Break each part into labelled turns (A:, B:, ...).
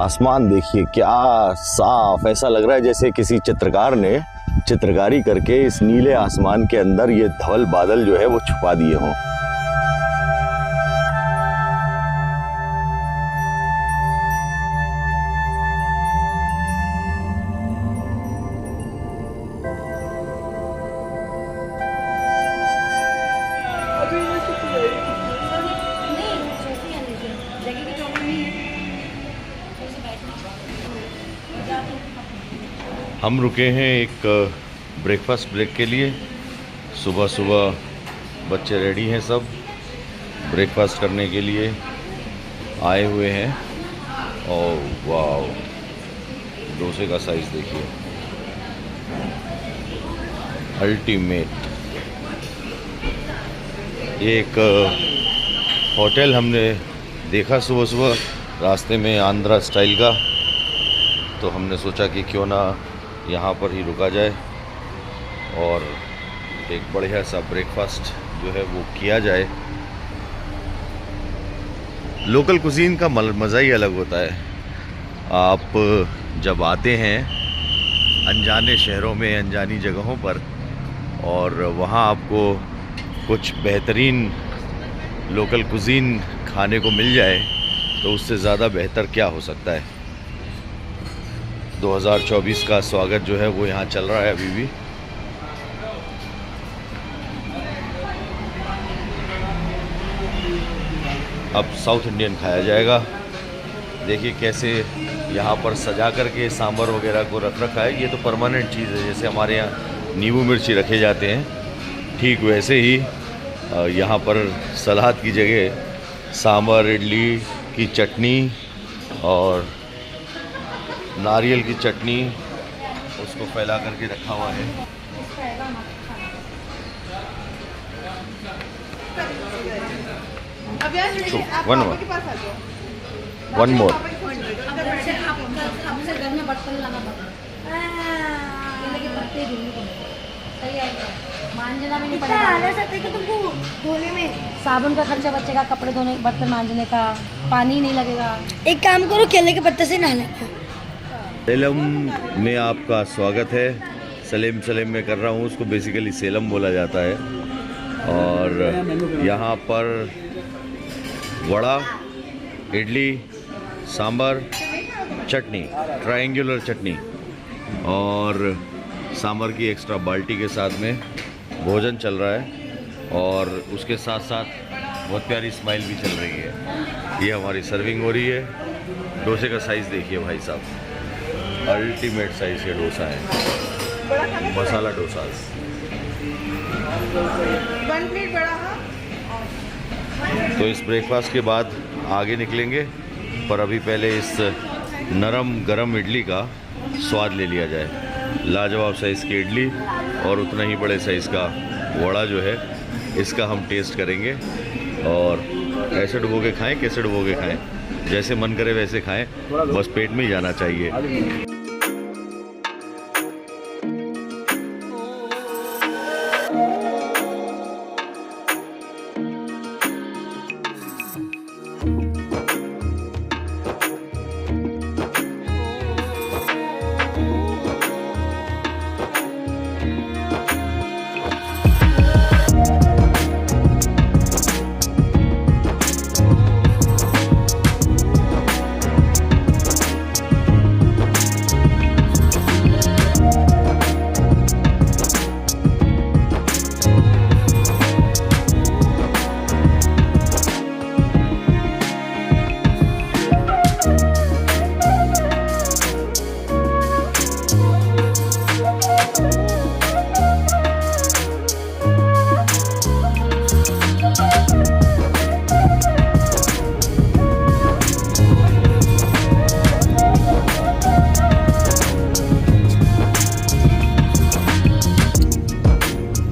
A: आसमान देखिए क्या साफ, ऐसा लग रहा है जैसे किसी चित्रकार ने चित्रकारी करके इस नीले आसमान के अंदर ये धवल बादल जो है वो छुपा दिए हों। हम रुके हैं एक ब्रेकफास्ट ब्रेक के लिए। सुबह सुबह बच्चे रेडी हैं, सब ब्रेकफास्ट करने के लिए आए हुए हैं। और वाह, डोसे का साइज़ देखिए, अल्टीमेट। एक होटल हमने देखा सुबह सुबह रास्ते में, आंध्रा स्टाइल का, तो हमने सोचा कि क्यों ना यहाँ पर ही रुका जाए और एक बढ़िया सा ब्रेकफास्ट जो है वो किया जाए। लोकल कुजीन का मज़ा ही अलग होता है। आप जब आते हैं अनजाने शहरों में, अनजानी जगहों पर, और वहाँ आपको कुछ बेहतरीन लोकल कुजीन खाने को मिल जाए, तो उससे ज़्यादा बेहतर क्या हो सकता है। 2024 का स्वागत जो है वो यहाँ चल रहा है अभी भी। अब साउथ इंडियन खाया जाएगा। देखिए कैसे यहाँ पर सजा करके सांभर वगैरह को रख रखा है। ये तो परमानेंट चीज़ है, जैसे हमारे यहाँ नींबू मिर्ची रखे जाते हैं, ठीक वैसे ही यहाँ पर सलाद की जगह सांभर, इडली की चटनी और नारियल की चटनी उसको फैला करके रखा हुआ है। One more.
B: मांजना भी नहीं पड़ेगा तुमको धोने में, साबुन का खर्चा बचेगा, कपड़े धोने, बर्तन मांजने का, पानी नहीं लगेगा। एक काम करो, केले के पत्ते से नहा लेना।
A: सेलम में आपका स्वागत है। सलेम में कर रहा हूँ, उसको बेसिकली सेलम बोला जाता है। और यहाँ पर वड़ा, इडली, सांभर, चटनी, ट्रायंगुलर चटनी और सांभर की एक्स्ट्रा बाल्टी के साथ में भोजन चल रहा है। और उसके साथ साथ बहुत प्यारी स्माइल भी चल रही है। ये हमारी सर्विंग हो रही है। डोसे का साइज़ देखिए भाई साहब, अल्टीमेट साइज़ के डोसा है, मसाला डोसा।
C: 1 प्लेट बड़ा।
A: तो इस ब्रेकफास्ट के बाद आगे निकलेंगे, पर अभी पहले इस नरम गरम इडली का स्वाद ले लिया जाए। लाजवाब साइज़ की इडली और उतना ही बड़े साइज़ का वड़ा जो है, इसका हम टेस्ट करेंगे। और ऐसे डुबो के खाएं, कैसे डुबो के खाएं, जैसे मन करे वैसे खाएं, बस पेट में ही जाना चाहिए।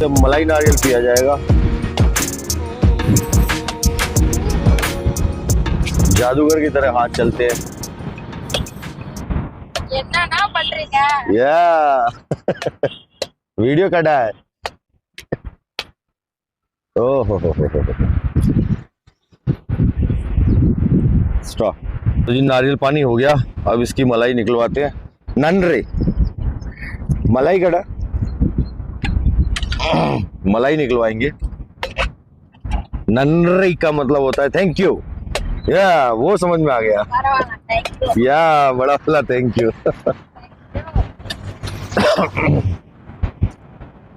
A: जब मलाई नारियल पिया जाएगा। जादूगर की तरह हाथ चलते हैं।
B: ना पड़ रही क्या?
A: या वीडियो कटा है। ओहो स्ट्रॉ। तो जी नारियल पानी हो गया, अब इसकी मलाई निकलवाते हैं। ननरे मलाई कटा, मलाई निकलवाएंगे। ननरे का मतलब होता है थैंक यू। या वो समझ में आ गया। या बड़ा वाला थैंक यू।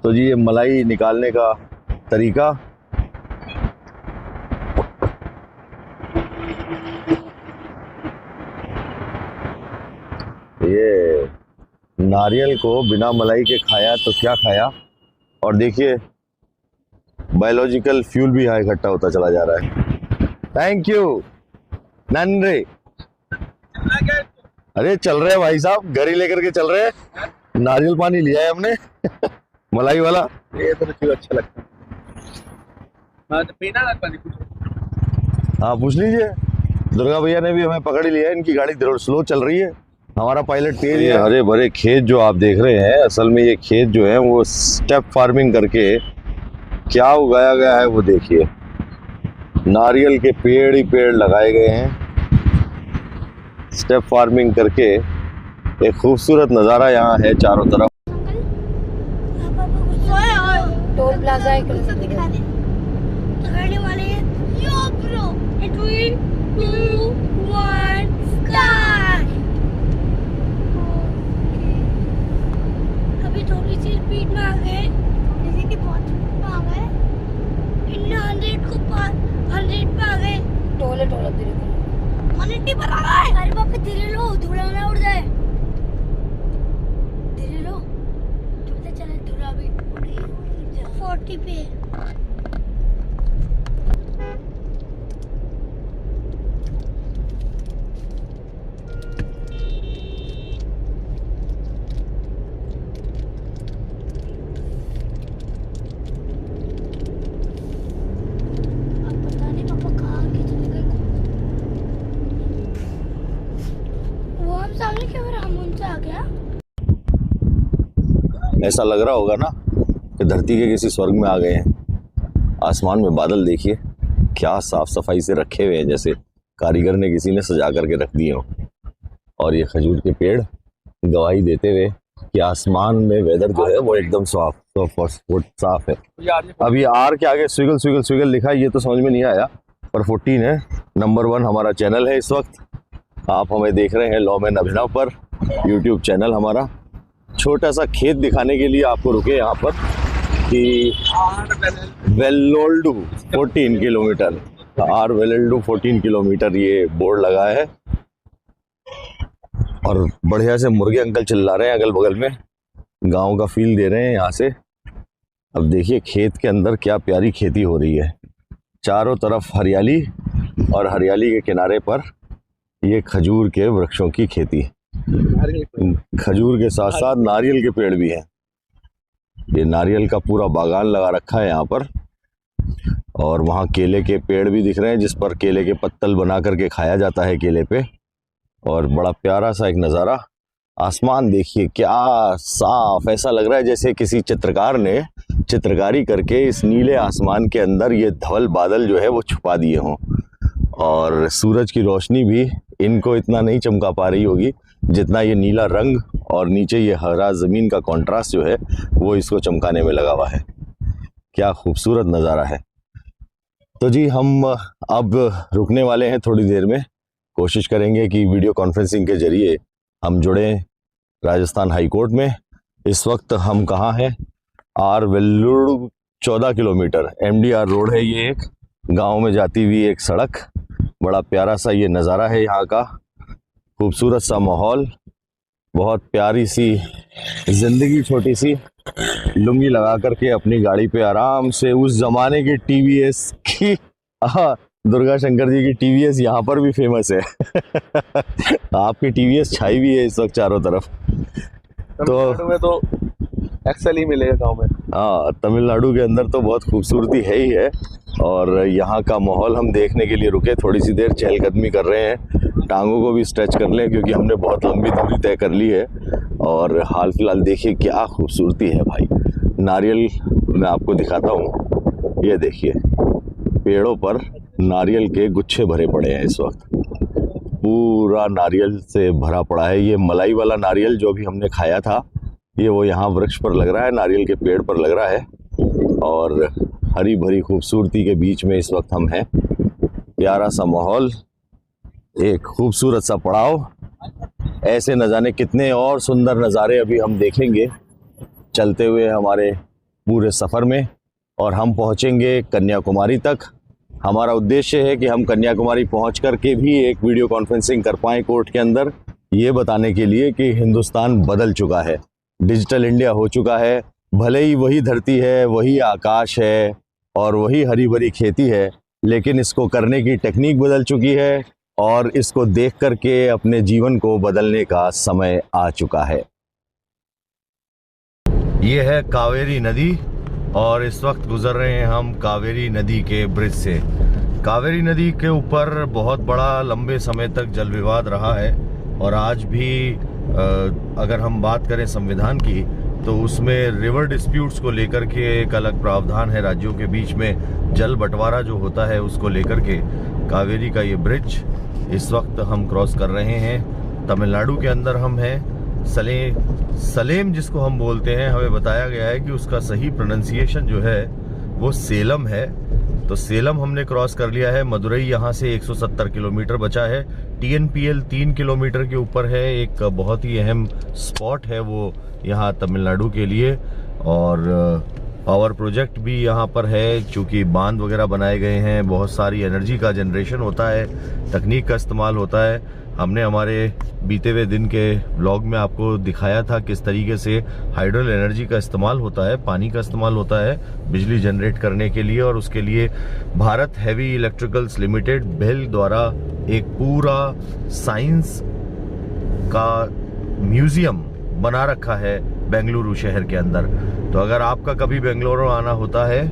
A: तो जी ये मलाई निकालने का तरीका, ये नारियल को बिना मलाई के खाया तो क्या खाया। और देखिए बायोलॉजिकल फ्यूल भी यहाँ इकट्ठा होता चला जा रहा है। थैंक यू ननरे। अरे चल रहे हैं भाई साहब, घर ही लेकर के चल रहे हैं। नारियल पानी लिया है हमने मलाई वाला।
C: ये तो मुझे अच्छा लगता है। हाँ तो पीना ना पानी कुछ।
A: हाँ पूछ लीजिए। दुर्गा भैया ने भी हमें पकड़ ही लिया है, इनकी गाड़ी स्लो चल रही है, हमारा पायलट तेज है। हरे भरे खेत जो आप देख रहे हैं, असल में ये खेत जो है वो स्टेप फार्मिंग करके क्या उगाया गया है वो देखिए। नारियल के पेड़ ही पेड़ लगाए गए हैं स्टेप फार्मिंग करके। एक खूबसूरत नज़ारा यहाँ है चारों तरफ।
B: टोल प्लाजा है, दिखा दे गाड़ी वाले। यो ब्रो 3 2 1 स्टार्ट। अभी थोड़ी सी स्पीड में आ गए, जैसे कि बहुत स्पीड में आ गए। 100 को पार 100 पे आ गए। टोल है, टोल धीरे करो। 180 पर आ गए। अरे बाप रे धीरे लो, धूला ना उड़ जाए। धीरे लो, चलते चले, धूला भी 40 पे।
A: ऐसा लग रहा होगा ना कि धरती के किसी स्वर्ग में आ गए हैं। आसमान में बादल देखिए क्या साफ सफाई से रखे हुए हैं, जैसे कारीगर ने किसी ने सजा करके रख दिए हो। और ये खजूर के पेड़ गवाही देते हुए कि आसमान में वेदर जो है वो एकदम साफ है। अभी आर के आगे स्विगल स्विगल स्विगल लिखा है, ये तो समझ में नहीं आया, पर 14 है। नंबर 1 हमारा चैनल है इस वक्त। आप हमें देख रहे हैं लॉमेन अभिनव पर, यूट्यूब चैनल हमारा। छोटा सा खेत दिखाने के लिए आपको रुके यहाँ पर कि वेल्लोल्डू 14 किलोमीटर, आर वेल्लोल्डू 14 किलोमीटर ये बोर्ड लगा है। और बढ़िया से मुर्गे अंकल चिल्ला रहे हैं अगल बगल में, गांव का फील दे रहे हैं यहाँ से। अब देखिए खेत के अंदर क्या प्यारी खेती हो रही है, चारों तरफ हरियाली, और हरियाली के किनारे पर ये खजूर के वृक्षों की खेती। खजूर के साथ साथ नारियल के पेड़ भी हैं। ये नारियल का पूरा बागान लगा रखा है यहाँ पर। और वहाँ केले के पेड़ भी दिख रहे हैं, जिस पर केले के पत्तल बना करके खाया जाता है केले पे। और बड़ा प्यारा सा एक नज़ारा। आसमान देखिए क्या साफ, ऐसा लग रहा है जैसे किसी चित्रकार ने चित्रकारी करके इस नीले आसमान के अंदर ये धवल बादल जो है वो छुपा दिए हों। और सूरज की रोशनी भी इनको इतना नहीं चमका पा रही होगी जितना ये नीला रंग और नीचे ये हरा ज़मीन का कॉन्ट्रास्ट जो है वो इसको चमकाने में लगा हुआ है। क्या खूबसूरत नज़ारा है। तो जी हम अब रुकने वाले हैं थोड़ी देर में। कोशिश करेंगे कि वीडियो कॉन्फ्रेंसिंग के ज़रिए हम जुड़ें राजस्थान हाई कोर्ट में। इस वक्त हम कहाँ हैं? आर वेल्लोल्डू 14 किलोमीटर MDR रोड है, ये एक गांव में जाती हुई एक सड़क। बड़ा प्यारा सा ये नज़ारा है यहाँ का, खूबसूरत सा माहौल, बहुत प्यारी सी ज़िंदगी। छोटी सी लुंगी लगा करके अपनी गाड़ी पे आराम से, उस ज़माने की TVS की, दुर्गा शंकर जी की TVS यहाँ पर भी फेमस है। आपकी TVS छाई भी है इस वक्त चारों तरफ।
C: तो एक्सेल ही मिलेगा गांव में।
A: हाँ, तमिलनाडु के अंदर तो बहुत खूबसूरती है ही है। और यहाँ का माहौल हम देखने के लिए रुके, थोड़ी सी देर चहलकदमी कर रहे हैं, टांगों को भी स्ट्रेच कर लें क्योंकि हमने बहुत लंबी दूरी तय कर ली है। और हाल फिलहाल देखिए क्या खूबसूरती है भाई। नारियल मैं आपको दिखाता हूँ, ये देखिए पेड़ों पर नारियल के गुच्छे भरे पड़े हैं इस वक्त, पूरा नारियल से भरा पड़ा है। ये मलाई वाला नारियल जो भी हमने खाया था, ये वो यहाँ वृक्ष पर लग रहा है, नारियल के पेड़ पर लग रहा है। और हरी भरी खूबसूरती के बीच में इस वक्त हम हैं। प्यारा सा माहौल, एक खूबसूरत सा पड़ाव। ऐसे न जाने कितने और सुंदर नज़ारे अभी हम देखेंगे चलते हुए हमारे पूरे सफ़र में। और हम पहुँचेंगे कन्याकुमारी तक। हमारा उद्देश्य है कि हम कन्याकुमारी पहुँच कर के भी एक वीडियो कॉन्फ्रेंसिंग कर पाएँ कोर्ट के अंदर, ये बताने के लिए कि हिंदुस्तान बदल चुका है, डिजिटल इंडिया हो चुका है। भले ही वही धरती है, वही आकाश है और वही हरी भरी खेती है, लेकिन इसको करने की टेक्निक बदल चुकी है और इसको देख करके अपने जीवन को बदलने का समय आ चुका है। ये है कावेरी नदी और इस वक्त गुजर रहे हैं हम कावेरी नदी के ब्रिज से। कावेरी नदी के ऊपर बहुत बड़ा लंबे समय तक जल विवाद रहा है और आज भी अगर हम बात करें संविधान की तो उसमें रिवर डिस्प्यूट्स को लेकर के एक अलग प्रावधान है। राज्यों के बीच में जल बंटवारा जो होता है उसको लेकर के कावेरी का ये ब्रिज इस वक्त हम क्रॉस कर रहे हैं। तमिलनाडु के अंदर हम हैं। सलेम जिसको हम बोलते हैं, हमें बताया गया है कि उसका सही प्रोनाउंसिएशन जो है वो सेलम है। तो सेलम हमने क्रॉस कर लिया है। मदुरई यहाँ से 170 किलोमीटर बचा है। TNPL 3 किलोमीटर के ऊपर है। एक बहुत ही अहम स्पॉट है वो यहाँ तमिलनाडु के लिए। और पावर प्रोजेक्ट भी यहाँ पर है, चूँकि बांध वगैरह बनाए गए हैं, बहुत सारी एनर्जी का जनरेशन होता है, तकनीक का इस्तेमाल होता है। हमने हमारे बीते हुए दिन के व्लॉग में आपको दिखाया था किस तरीके से हाइड्रल एनर्जी का इस्तेमाल होता है, पानी का इस्तेमाल होता है बिजली जनरेट करने के लिए। और उसके लिए भारत हैवी इलेक्ट्रिकल्स लिमिटेड भेल द्वारा एक पूरा साइंस का म्यूजियम बना रखा है बेंगलुरु शहर के अंदर। तो अगर आपका कभी बेंगलुरु आना होता है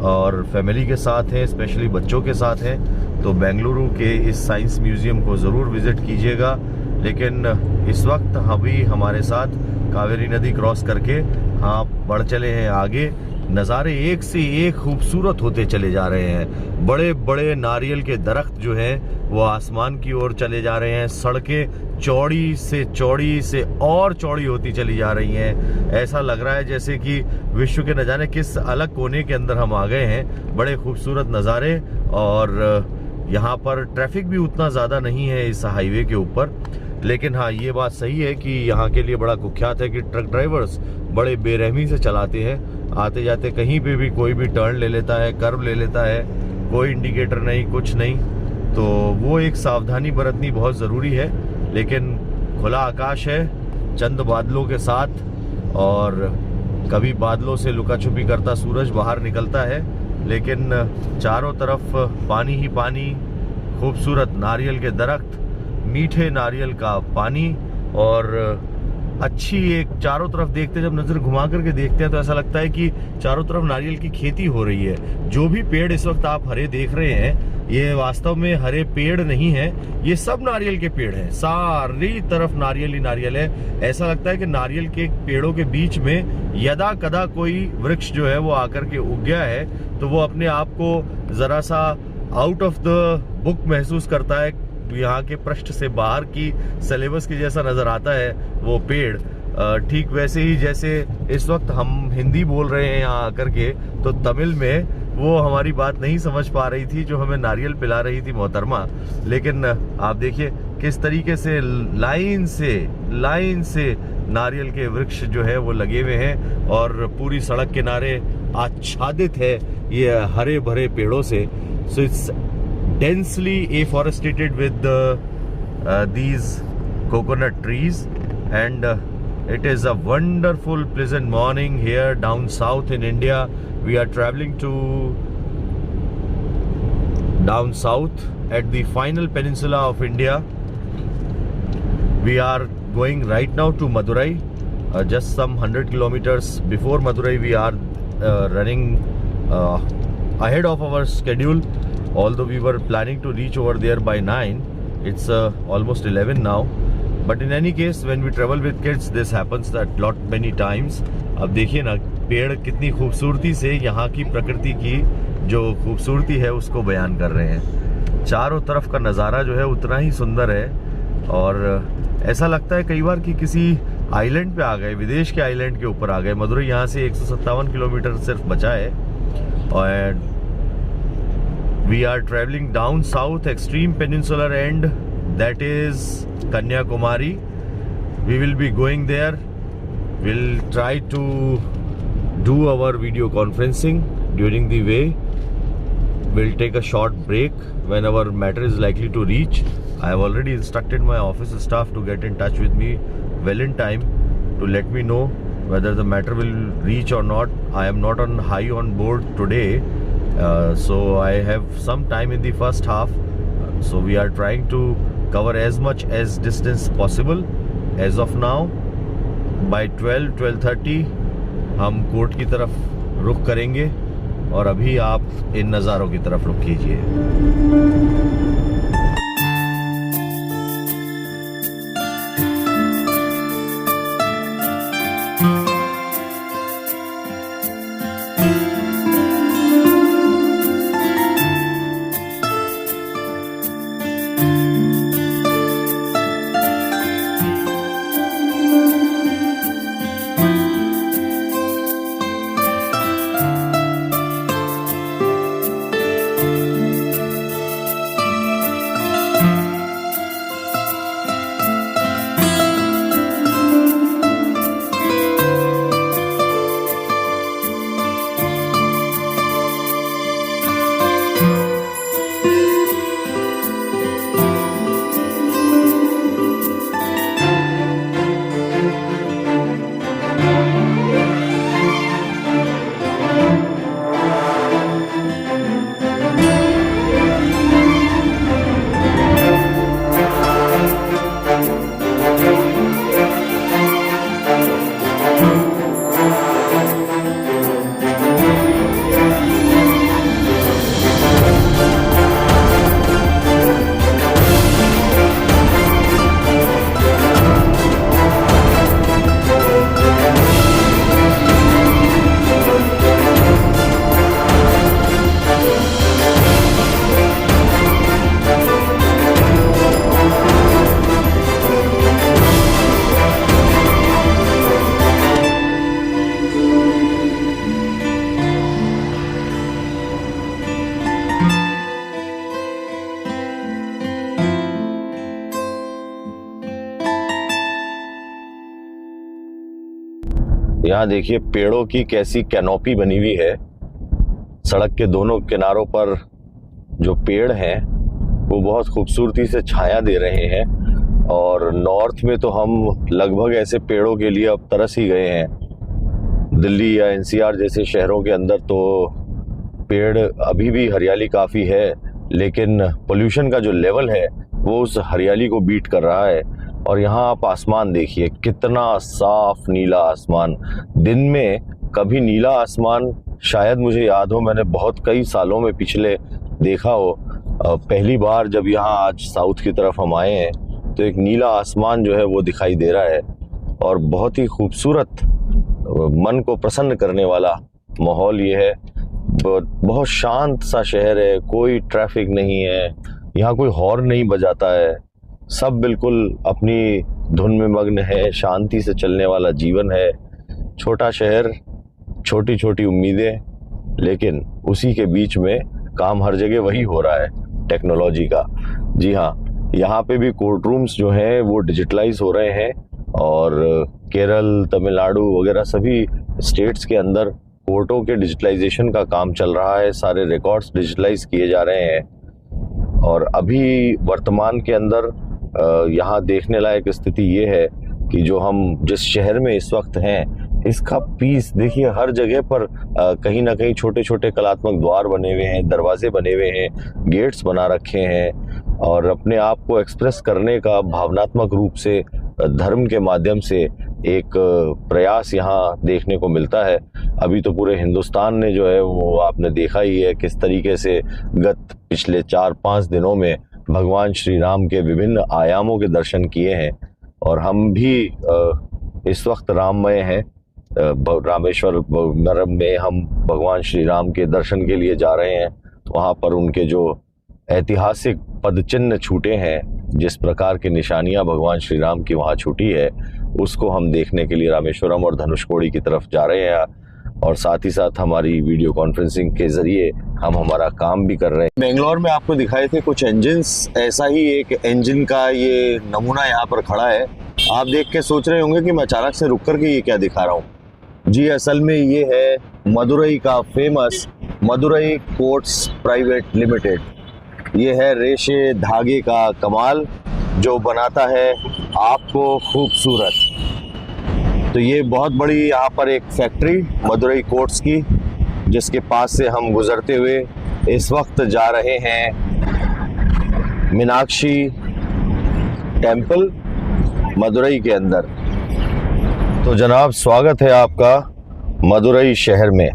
A: और फैमिली के साथ हैं, स्पेशली बच्चों के साथ हैं, तो बेंगलुरु के इस साइंस म्यूजियम को ज़रूर विज़िट कीजिएगा। लेकिन इस वक्त अभी हमारे साथ कावेरी नदी क्रॉस करके हाँ बढ़ चले हैं आगे। नज़ारे एक से एक खूबसूरत होते चले जा रहे हैं। बड़े बड़े नारियल के दरख्त जो हैं वो आसमान की ओर चले जा रहे हैं। सड़कें चौड़ी से और चौड़ी होती चली जा रही हैं। ऐसा लग रहा है जैसे कि विश्व के न जाने किस अलग कोने के अंदर हम आ गए हैं। बड़े खूबसूरत नज़ारे। और यहाँ पर ट्रैफिक भी उतना ज़्यादा नहीं है इस हाईवे के ऊपर। लेकिन हाँ, ये बात सही है कि यहाँ के लिए बड़ा कुख्यात है कि ट्रक ड्राइवर्स बड़े बेरहमी से चलाते हैं। आते जाते कहीं पे भी कोई भी टर्न ले लेता है, कर्व ले लेता है, कोई इंडिकेटर नहीं, कुछ नहीं। तो वो एक सावधानी बरतनी बहुत ज़रूरी है। लेकिन खुला आकाश है चंद बादलों के साथ, और कभी बादलों से लुका छुपी करता सूरज बाहर निकलता है, लेकिन चारों तरफ पानी ही पानी, खूबसूरत नारियल के दरख्त, मीठे नारियल का पानी। और अच्छी एक चारों तरफ देखते, जब नज़र घुमा करके देखते हैं तो ऐसा लगता है कि चारों तरफ नारियल की खेती हो रही है। जो भी पेड़ इस वक्त आप हरे देख रहे हैं, ये वास्तव में हरे पेड़ नहीं है, ये सब नारियल के पेड़ हैं। सारी तरफ नारियल ही नारियल है। ऐसा लगता है कि नारियल के पेड़ों के बीच में यदा कदा कोई वृक्ष जो है वो आकर के उग गया है, तो वो अपने आप को जरा सा आउट ऑफ द बुक महसूस करता है। यहाँ के पृष्ठ से बाहर की सिलेबस के जैसा नजर आता है वो पेड़। ठीक वैसे ही जैसे इस वक्त हम हिंदी बोल रहे हैं यहाँ आकर के, तो तमिल में वो हमारी बात नहीं समझ पा रही थी जो हमें नारियल पिला रही थी मोहतरमा। लेकिन आप देखिए किस तरीके से लाइन से नारियल के वृक्ष जो है वो लगे हुए हैं, और पूरी सड़क किनारे आच्छादित है ये हरे भरे पेड़ों से। So it's densely afforested with these coconut trees, and it is a wonderful pleasant morning here down south in India. We are traveling to down south at the final peninsula of India. We are going right now to Madurai. just some 100 kilometers before Madurai. We are running ahead of our schedule. Although we were planning to reach over there by 9, it's almost 11 now. But in any case, when we travel with kids, this happens that lot many times. अब देखिए ना, पेड़ कितनी खूबसूरती से यहाँ की प्रकृति की जो खूबसूरती है उसको बयान कर रहे हैं। चारों तरफ का नज़ारा जो है उतना ही सुंदर है और ऐसा लगता है कई बार कि किसी आइलैंड पे आ गए, विदेश के आइलैंड के ऊपर आ गए। मदुरई यहाँ से 157 किलोमीटर सिर्फ बचा है और we are traveling down south extreme peninsular end, that is Kanyakumari. We will be going there. We'll try to do our video conferencing during the way. We'll take a short break when our matter is likely to reach. I have already instructed my office staff to get in touch with me well in time to let me know whether the matter will reach or not. I am not on high on board today. So I have some time in the first half, so we are trying to cover as much as distance possible. As of now, by 12:30 हम court की तरफ रुख करेंगे और अभी आप इन नज़ारों की तरफ रुख कीजिए। यहाँ देखिए पेड़ों की कैसी कैनोपी बनी हुई है। सड़क के दोनों किनारों पर जो पेड़ हैं वो बहुत खूबसूरती से छाया दे रहे हैं और नॉर्थ में तो हम लगभग ऐसे पेड़ों के लिए अब तरस ही गए हैं। दिल्ली या एनसीआर जैसे शहरों के अंदर तो पेड़ अभी भी हरियाली काफ़ी है, लेकिन पोल्यूशन का जो लेवल है वो उस हरियाली को बीट कर रहा है। और यहाँ आप आसमान देखिए, कितना साफ नीला आसमान। दिन में कभी नीला आसमान शायद मुझे याद हो मैंने बहुत कई सालों में पिछले देखा हो। पहली बार जब यहाँ आज साउथ की तरफ हम आए हैं तो एक नीला आसमान जो है वो दिखाई दे रहा है और बहुत ही खूबसूरत, मन को प्रसन्न करने वाला माहौल ये है। बहुत शांत सा शहर है, कोई ट्रैफिक नहीं है, यहाँ कोई हॉर्न नहीं बजाता है, सब बिल्कुल अपनी धुन में मग्न है, शांति से चलने वाला जीवन है। छोटा शहर, छोटी छोटी उम्मीदें, लेकिन उसी के बीच में काम हर जगह वही हो रहा है, टेक्नोलॉजी का। जी हाँ, यहाँ पे भी कोर्ट रूम्स जो हैं वो डिजिटलाइज हो रहे हैं और केरल, तमिलनाडु वगैरह सभी स्टेट्स के अंदर कोर्टों के डिजिटलाइजेशन का काम चल रहा है। सारे रिकॉर्ड्स डिजिटलाइज किए जा रहे हैं और अभी वर्तमान के अंदर यहाँ देखने लायक स्थिति ये है कि जो हम जिस शहर में इस वक्त हैं इसका पीस देखिए। हर जगह पर कहीं ना कहीं छोटे छोटे कलात्मक द्वार बने हुए हैं, दरवाजे बने हुए हैं, गेट्स बना रखे हैं और अपने आप को एक्सप्रेस करने का भावनात्मक रूप से धर्म के माध्यम से एक प्रयास यहाँ देखने को मिलता है। अभी तो पूरे हिंदुस्तान ने जो है वो आपने देखा ही है किस तरीके से गत पिछले 4-5 दिनों में भगवान श्री राम के विभिन्न आयामों के दर्शन किए हैं। और हम भी इस वक्त राममय हैं, रामेश्वर में हम भगवान श्री राम के दर्शन के लिए जा रहे हैं। वहाँ पर उनके जो ऐतिहासिक पदचिन्ह छूटे हैं, जिस प्रकार की निशानियां भगवान श्री राम की वहाँ छूटी है, उसको हम देखने के लिए रामेश्वरम और धनुषकोडी की तरफ जा रहे हैं। और साथ ही साथ हमारी वीडियो कॉन्फ्रेंसिंग के ज़रिए हम हमारा काम भी कर रहे हैं। बेंगलोर में आपको दिखाए थे कुछ इंजन्स, ऐसा ही एक इंजन का ये नमूना यहाँ पर खड़ा है। आप देख के सोच रहे होंगे कि मैं अचानक से रुक कर के ये क्या दिखा रहा हूँ। जी असल में ये है मदुरई का famous Madurai quotes private limited. ये है रेशे धागे का कमाल जो बनाता है आपको खूबसूरत। तो ये बहुत बड़ी यहाँ पर एक फैक्ट्री मदुरई कोट्स की, जिसके पास से हम गुजरते हुए इस वक्त जा रहे हैं मीनाक्षी टेम्पल मदुरई के अंदर। तो जनाब स्वागत है आपका मदुरई शहर में।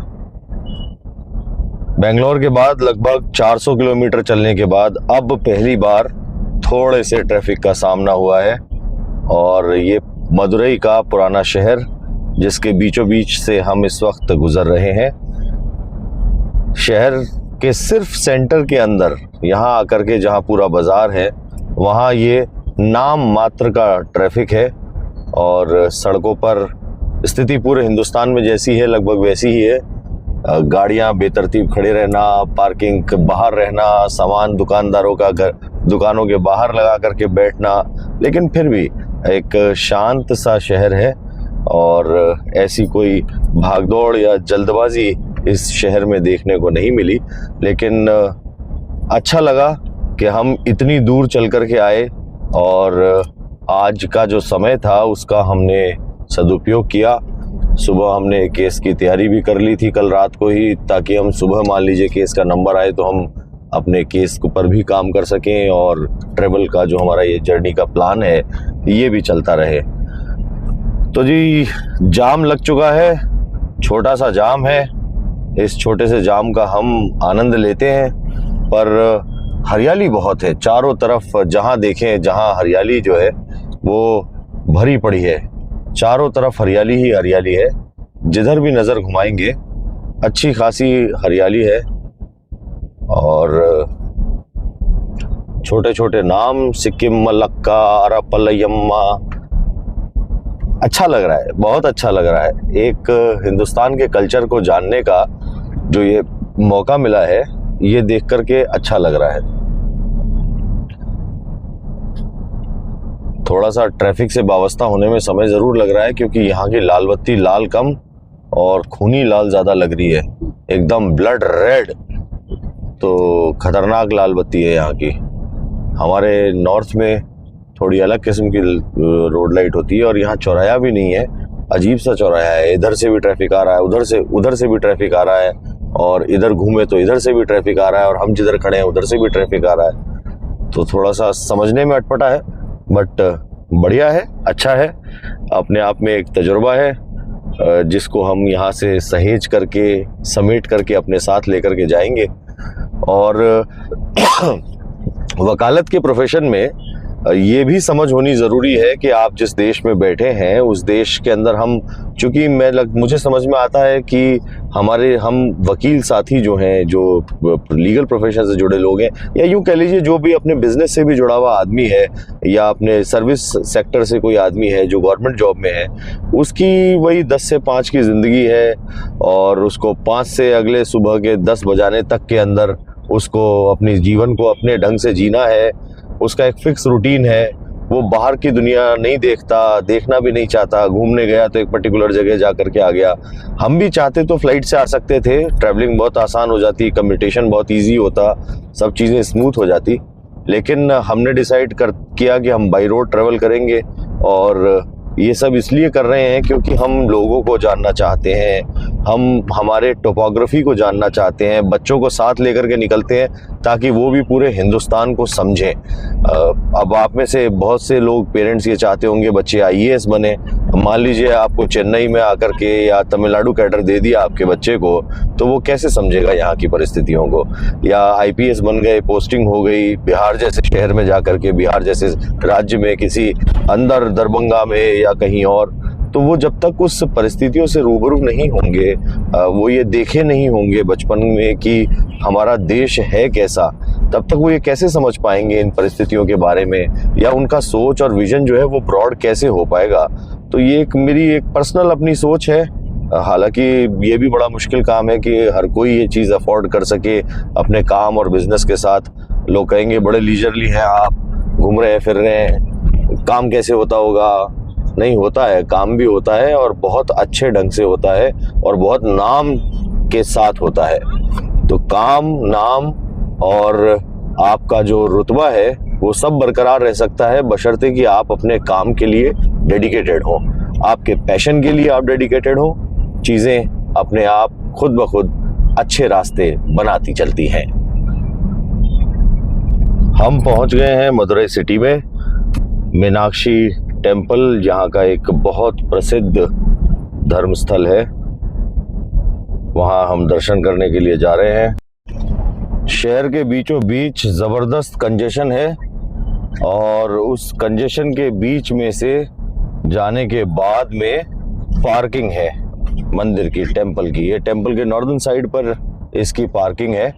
A: बेंगलोर के बाद लगभग 400 किलोमीटर चलने के बाद अब पहली बार थोड़े से ट्रैफिक का सामना हुआ है। और ये मदुरई का पुराना शहर जिसके बीचों बीच से हम इस वक्त गुजर रहे हैं। शहर के सिर्फ सेंटर के अंदर यहाँ आकर के जहाँ पूरा बाज़ार है वहाँ ये नाम मात्र का ट्रैफिक है। और सड़कों पर स्थिति पूरे हिंदुस्तान में जैसी है लगभग वैसी ही है। गाड़ियाँ बेतरतीब खड़े रहना, पार्किंग बाहर रहना, सामान दुकानदारों का दुकानों के बाहर लगा करके बैठना, लेकिन फिर भी एक शांत सा शहर है। और ऐसी कोई भागदौड़ या जल्दबाजी इस शहर में देखने को नहीं मिली। लेकिन अच्छा लगा कि हम इतनी दूर चल कर के आए और आज का जो समय था उसका हमने सदुपयोग किया। सुबह हमने केस की तैयारी भी कर ली थी कल रात को ही, ताकि हम सुबह मान लीजिए केस का नंबर आए तो हम अपने केस के ऊपर भी काम कर सकें और ट्रेवल का जो हमारा ये जर्नी का प्लान है ये भी चलता रहे। तो जी जाम लग चुका है, छोटा सा जाम है। इस छोटे से जाम का हम आनंद लेते हैं, पर हरियाली बहुत है चारों तरफ। जहाँ देखें जहाँ हरियाली जो है वो भरी पड़ी है, चारों तरफ हरियाली ही हरियाली है। जिधर भी नज़र घुमाएंगे अच्छी खासी हरियाली है। और छोटे छोटे नाम सिक्किम, मलक्का, अरापल्लयम्मा, अच्छा लग रहा है, बहुत अच्छा लग रहा है। एक हिंदुस्तान के कल्चर को जानने का जो ये मौका मिला है ये देख करके अच्छा लग रहा है। थोड़ा सा ट्रैफिक से वाबस्ता होने में समय ज़रूर लग रहा है, क्योंकि यहाँ की लाल बत्ती लाल कम और खूनी लाल ज़्यादा लग रही है, एकदम ब्लड रेड। तो खतरनाक लाल बत्ती है यहाँ की। हमारे नॉर्थ में थोड़ी अलग किस्म की रोड लाइट होती है और यहाँ चौराया भी नहीं है, अजीब सा चौराया है। इधर से भी ट्रैफिक आ रहा है, उधर से भी ट्रैफिक आ रहा है, और इधर घूमे तो इधर से भी ट्रैफिक आ रहा है, और हम जिधर खड़े हैं उधर से भी ट्रैफिक आ रहा है। तो थोड़ा सा समझने में अटपटा है, बट बढ़िया है, अच्छा है, अपने आप में एक तजुर्बा है जिसको हम यहाँ से सहेज करके समेट करके अपने साथ लेकर के जाएंगे। और वकालत के प्रोफेशन में ये भी समझ होनी ज़रूरी है कि आप जिस देश में बैठे हैं उस देश के अंदर हम, चूँकि मुझे समझ में आता है कि हम वकील साथी जो हैं, जो लीगल प्रोफेशन से जुड़े लोग हैं, या यूँ कह लीजिए जो भी अपने बिजनेस से भी जुड़ा हुआ आदमी है या अपने सर्विस सेक्टर से कोई आदमी है जो गवर्नमेंट जॉब में है, उसकी वही 10 से 5 की ज़िंदगी है। और उसको 5 से अगले सुबह के 10 बजाने तक के अंदर उसको अपनी जीवन को अपने ढंग से जीना है। उसका एक फिक्स रूटीन है, वो बाहर की दुनिया नहीं देखता, देखना भी नहीं चाहता। घूमने गया तो एक पर्टिकुलर जगह जा कर के आ गया। हम भी चाहते तो फ्लाइट से आ सकते थे, ट्रैवलिंग बहुत आसान हो जाती, कम्यूनिकेशन बहुत इजी होता, सब चीज़ें स्मूथ हो जाती। लेकिन हमने डिसाइड किया कि हम बाई रोड ट्रैवल करेंगे। और ये सब इसलिए कर रहे हैं क्योंकि हम लोगों को जानना चाहते हैं, हम हमारे टोपोग्राफी को जानना चाहते हैं, बच्चों को साथ लेकर के निकलते हैं ताकि वो भी पूरे हिंदुस्तान को समझें। अब आप में से बहुत से लोग पेरेंट्स ये चाहते होंगे बच्चे IAS बने, मान लीजिए आपको चेन्नई में आकर के या तमिलनाडु कैडर दे दिया आपके बच्चे को, तो वो कैसे समझेगा यहाँ की परिस्थितियों को। या आईपीएस बन गए, पोस्टिंग हो गई बिहार जैसे शहर में जाकर के, बिहार जैसे राज्य में किसी अंदर दरभंगा में या कहीं और, तो वो जब तक उस परिस्थितियों से रूबरू नहीं होंगे, वो ये देखे नहीं होंगे बचपन में कि हमारा देश है कैसा, तब तक वो ये कैसे समझ पाएंगे इन परिस्थितियों के बारे में, या उनका सोच और विजन जो है वो ब्रॉड कैसे हो पाएगा। तो ये मेरी एक पर्सनल अपनी सोच है। हालांकि ये भी बड़ा मुश्किल काम है कि हर कोई ये चीज़ अफोर्ड कर सके अपने काम और बिजनेस के साथ। लोग कहेंगे बड़े लीजरली हैं आप, घूम रहे हैं फिर रहे हैं, काम कैसे होता होगा। नहीं होता है, काम भी होता है और बहुत अच्छे ढंग से होता है और बहुत नाम के साथ होता है। तो काम, नाम और आपका जो रुतबा है वो सब बरकरार रह सकता है, बशर्ते कि आप अपने काम के लिए डेडिकेटेड हो, आपके पैशन के लिए आप डेडिकेटेड हो। चीज़ें अपने आप खुद ब खुद अच्छे रास्ते बनाती चलती हैं। हम पहुंच गए हैं मदुरई सिटी में, मीनाक्षी टेम्पल, जहाँ का एक बहुत प्रसिद्ध धर्म स्थल है। वहाँ हम दर्शन करने के लिए जा रहे हैं। शहर के बीचों बीच ज़बरदस्त कंजेशन है और उस कंजेशन के बीच में से जाने के बाद में पार्किंग है मंदिर की, टेम्पल की। ये टेम्पल के नॉर्दर्न साइड पर इसकी पार्किंग है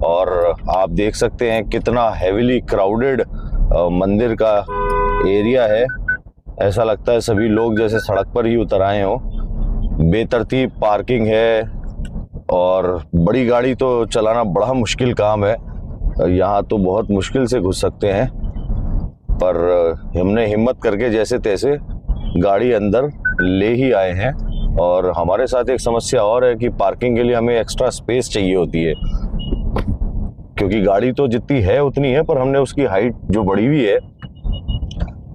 A: और आप देख सकते हैं कितना हेविली क्राउडेड मंदिर का एरिया है। ऐसा लगता है सभी लोग जैसे सड़क पर ही उतर आए हों। बेतरतीब पार्किंग है और बड़ी गाड़ी तो चलाना बड़ा मुश्किल काम है। यहाँ तो बहुत मुश्किल से घुस सकते हैं, पर हमने हिम्मत करके जैसे तैसे गाड़ी अंदर ले ही आए हैं। और हमारे साथ एक समस्या और है कि पार्किंग के लिए हमें एक्स्ट्रा स्पेस चाहिए होती है, क्योंकि गाड़ी तो जितनी है उतनी है, पर हमने उसकी हाइट जो बढ़ी हुई है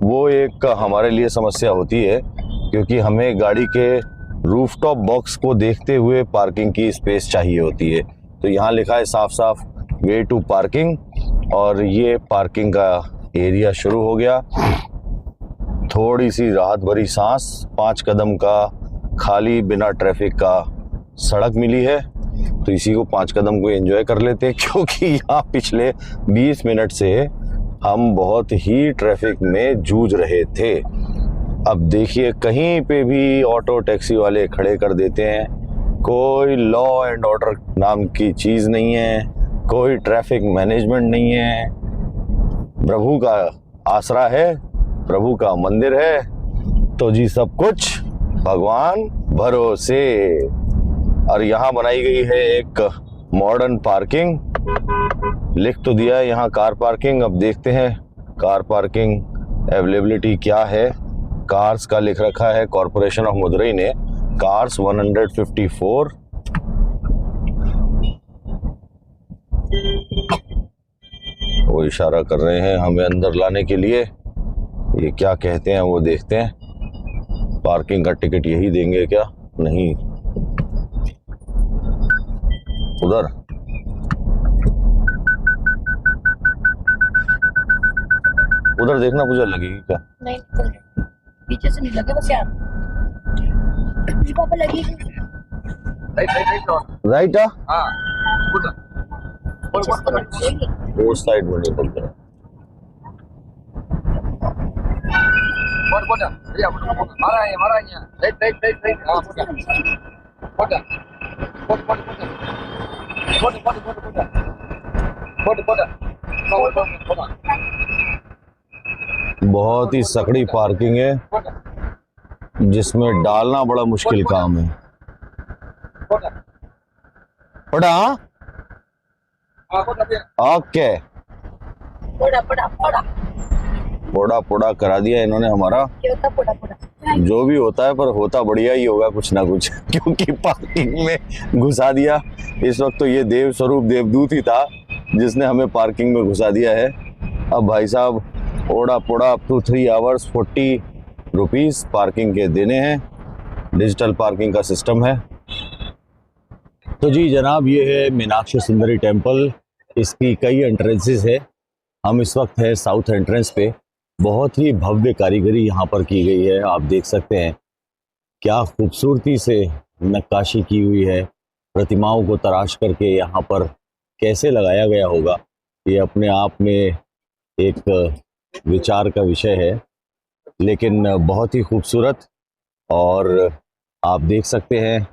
A: वो एक हमारे लिए समस्या होती है, क्योंकि हमें गाड़ी के रूफटॉप बॉक्स को देखते हुए पार्किंग की स्पेस चाहिए होती है। तो यहाँ लिखा है साफ साफ वे टू पार्किंग, और ये पार्किंग का एरिया शुरू हो गया। थोड़ी सी राहत भरी सांस, 5 कदम का खाली बिना ट्रैफिक का सड़क मिली है, तो इसी को 5 कदम को एंजॉय कर लेते हैं, क्योंकि यहाँ पिछले 20 मिनट से हम बहुत ही ट्रैफिक में जूझ रहे थे। अब देखिए कहीं पे भी ऑटो टैक्सी वाले खड़े कर देते हैं, कोई लॉ एंड ऑर्डर नाम की चीज़ नहीं है, कोई ट्रैफिक मैनेजमेंट नहीं है। प्रभु का आसरा है, प्रभु का मंदिर है, तो जी सब कुछ भगवान भरोसे। और यहाँ बनाई गई है एक मॉडर्न पार्किंग, लिख तो दिया है यहाँ कार पार्किंग। अब देखते हैं कार पार्किंग अवेलेबिलिटी क्या है। कार्स का लिख रखा है कॉरपोरेशन ऑफ मदुरई ने, कार्स 154। वो इशारा कर रहे हैं हमें अंदर लाने के लिए, ये क्या कहते हैं वो देखते हैं। पार्किंग का टिकट यही देंगे क्या? नहीं, उधर। उधर देखना, मुझे लगेगी क्या?
B: नहीं, पीछे से नहीं लगे बस यार, पापा लगेगी।
A: राइट।
C: हाँ,
A: उस साइड में निकल कर बहुत ही सकड़ी पार्किंग है, जिसमें डालना बड़ा मुश्किल काम है। पड़ा ओके, पोड़ा पोड़ा करा दिया इन्होंने हमारा। जो भी होता है, पर होता बढ़िया ही होगा कुछ ना कुछ, क्योंकि पार्किंग में घुसा दिया। इस वक्त तो ये देव स्वरूप देवदूत ही था जिसने हमें पार्किंग में घुसा दिया है। अब भाई साहब ओड़ा पोड़ा up to 3 hours 40 rupees parking के देने हैं। डिजिटल पार्किंग का सिस्टम है। तो जी जनाब, ये है मीनाक्षी सुंदरी टेम्पल। इसकी कई एंट्रेंसेस है। हम इस वक्त है साउथ एंट्रेंस पे। बहुत ही भव्य कारीगरी यहाँ पर की गई है। आप देख सकते हैं क्या खूबसूरती से नक्काशी की हुई है। प्रतिमाओं को तराश करके यहाँ पर कैसे लगाया गया होगा, ये अपने आप में एक विचार का विषय है, लेकिन बहुत ही खूबसूरत। और आप देख सकते हैं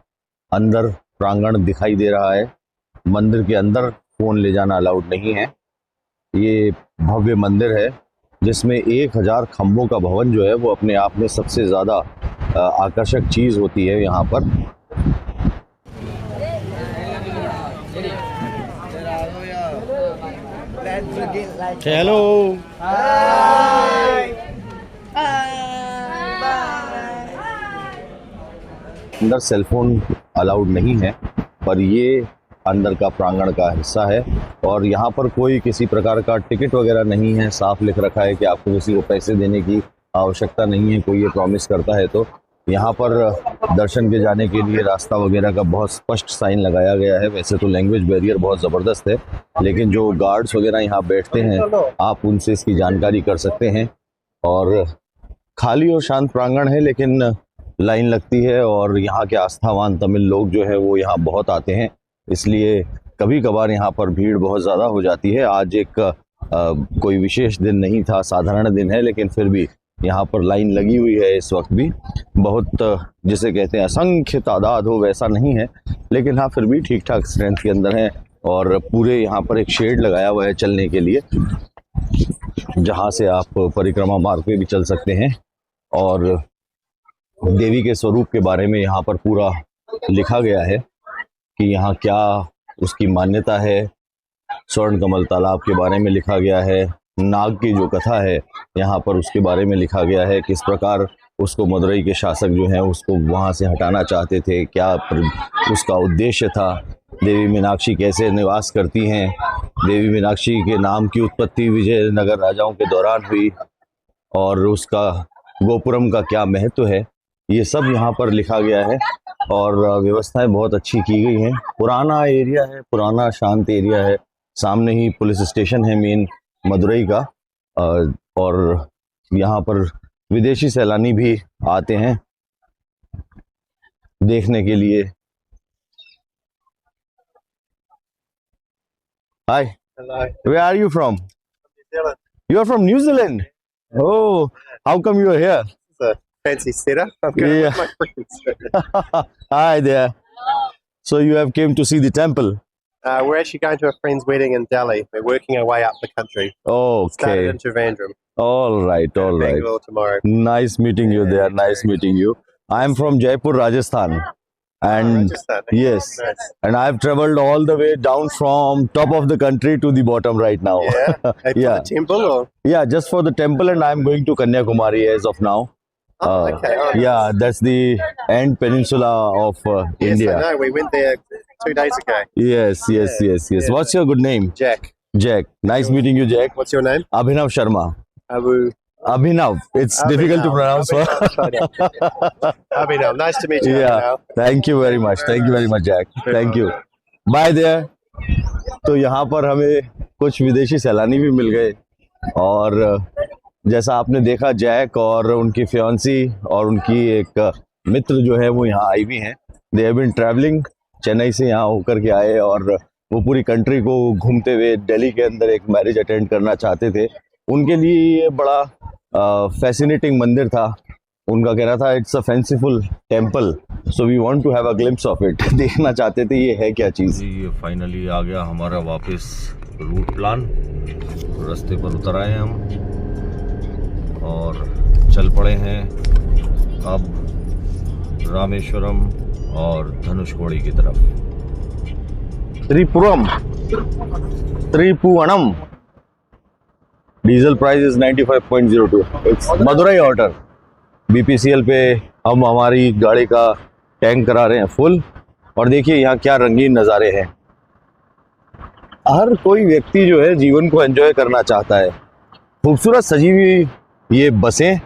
A: अंदर प्रांगण दिखाई दे रहा है। मंदिर के अंदर फ़ोन ले जाना अलाउड नहीं है। ये भव्य मंदिर है जिसमें 1000 खम्भों का भवन जो है वो अपने आप में सबसे ज़्यादा आकर्षक चीज़ होती है यहाँ पर। हेलो, अंदर सेलफोन अलाउड नहीं है, पर ये अंदर का प्रांगण का हिस्सा है और यहाँ पर कोई किसी प्रकार का टिकट वगैरह नहीं है। साफ लिख रखा है कि आपको किसी को पैसे देने की आवश्यकता नहीं है। कोई ये प्रॉमिस करता है तो यहाँ पर दर्शन के जाने के लिए रास्ता वगैरह का बहुत स्पष्ट साइन लगाया गया है। वैसे तो लैंग्वेज बैरियर बहुत ज़बरदस्त है, लेकिन जो गार्ड्स वगैरह यहाँ बैठते हैं आप उनसे इसकी जानकारी कर सकते हैं। और खाली और शांत प्रांगण है, लेकिन लाइन लगती है और यहाँ के आस्थावान तमिल लोग जो है वो यहाँ बहुत आते हैं, इसलिए कभी कभार यहाँ पर भीड़ बहुत ज़्यादा हो जाती है। आज एक कोई विशेष दिन नहीं था, साधारण दिन है, लेकिन फिर भी यहाँ पर लाइन लगी हुई है। इस वक्त भी बहुत, जिसे कहते हैं असंख्य तादाद हो वैसा नहीं है, लेकिन हाँ फिर भी ठीक ठाक स्ट्रेंथ के अंदर है। और पूरे यहाँ पर एक शेड लगाया हुआ है चलने के लिए, जहाँ से आप परिक्रमा मार्ग पे भी चल सकते हैं। और देवी के स्वरूप के बारे में यहाँ पर पूरा लिखा गया है कि यहाँ क्या उसकी मान्यता है। स्वर्ण कमल तालाब के बारे में लिखा गया है। नाग की जो कथा है यहाँ पर उसके बारे में लिखा गया है, किस प्रकार उसको मदुरई के शासक जो हैं उसको वहाँ से हटाना चाहते थे, क्या उसका उद्देश्य था, देवी मीनाक्षी कैसे निवास करती हैं, देवी मीनाक्षी के नाम की उत्पत्ति विजयनगर राजाओं के दौरान हुई और उसका गोपुरम का क्या महत्व है, ये सब यहाँ पर लिखा गया है। और व्यवस्थाएं बहुत अच्छी की गई हैं। पुराना एरिया है, पुराना शांत एरिया है। सामने ही पुलिस स्टेशन है मेन मदुरई का, और यहाँ पर विदेशी सैलानी भी आते हैं देखने के लिए। हाय, where are you from? You are from New Zealand? Oh, how come you are here?
D: Fancy setup. I'm going
A: Yeah.
D: with my friends.
A: Hi there. So you have came to see the temple?
D: We're actually going to a friend's wedding in Delhi. We're working our way up the country. Started
A: Okay.
D: in Trivandrum.
A: All right. All right.
D: Bangalore tomorrow.
A: Nice meeting you there. Nice meeting you. I am from Jaipur, Rajasthan, and
D: Rajasthan.
A: yes,
D: Nice.
A: and I've traveled all the way down from top of the country to the bottom right now.
D: Yeah. Hey, for
A: Yeah.
D: the temple or?
A: Yeah, just for the temple, and I'm going to Kanyakumari as of now.
D: Oh, okay. Oh,
A: Yeah, that's the end peninsula of
D: yes,
A: India.
D: I know. We went there 2 days ago.
A: Yes, yes,
D: Yeah,
A: yes, yes.
D: yeah.
A: What's your good name?
D: Jack.
A: Jack. Nice meeting you, Jack.
D: What's your name?
A: Abhinav Sharma.
D: Abu.
A: Abhinav. It's difficult to pronounce.
D: Abhinav. Nice to meet you.
A: Yeah.
D: Abhinav.
A: Thank you very much. Thank you very much, Jack. Thank you. Bye there. तो यहाँ पर हमें कुछ विदेशी सैलानी भी मिल गए, और जैसा आपने देखा जैक और उनकी फियांसी और उनकी एक मित्र जो है वो यहाँ आई भी हैं। They have been travelling, Chennai से यहाँ होकर के आए और वो पूरी कंट्री को घूमते हुए दिल्ली के अंदर एक मैरिज अटेंड करना चाहते थे। उनके लिए ये बड़ा फैसिनेटिंग मंदिर था। उनका कहना था it's a fanciful temple, so we want to have a glimpse of it. देखना चाहते थे ये है क्या चीज़। ये फाइनली आ गया हमारा वापस रूट प्लान। रास्ते पर उतर आए हम और चल पड़े हैं अब रामेश्वरम और धनुषकोडी की तरफ। Thirupuvanam diesel price is 95.02। It's Madurai order. BPCL पे हम हमारी गाड़ी का टैंक करा रहे हैं फुल, और देखिए यहाँ क्या रंगीन नज़ारे हैं। हर कोई व्यक्ति जो है जीवन को एंजॉय करना चाहता है। खूबसूरत सजी हुई ये बसें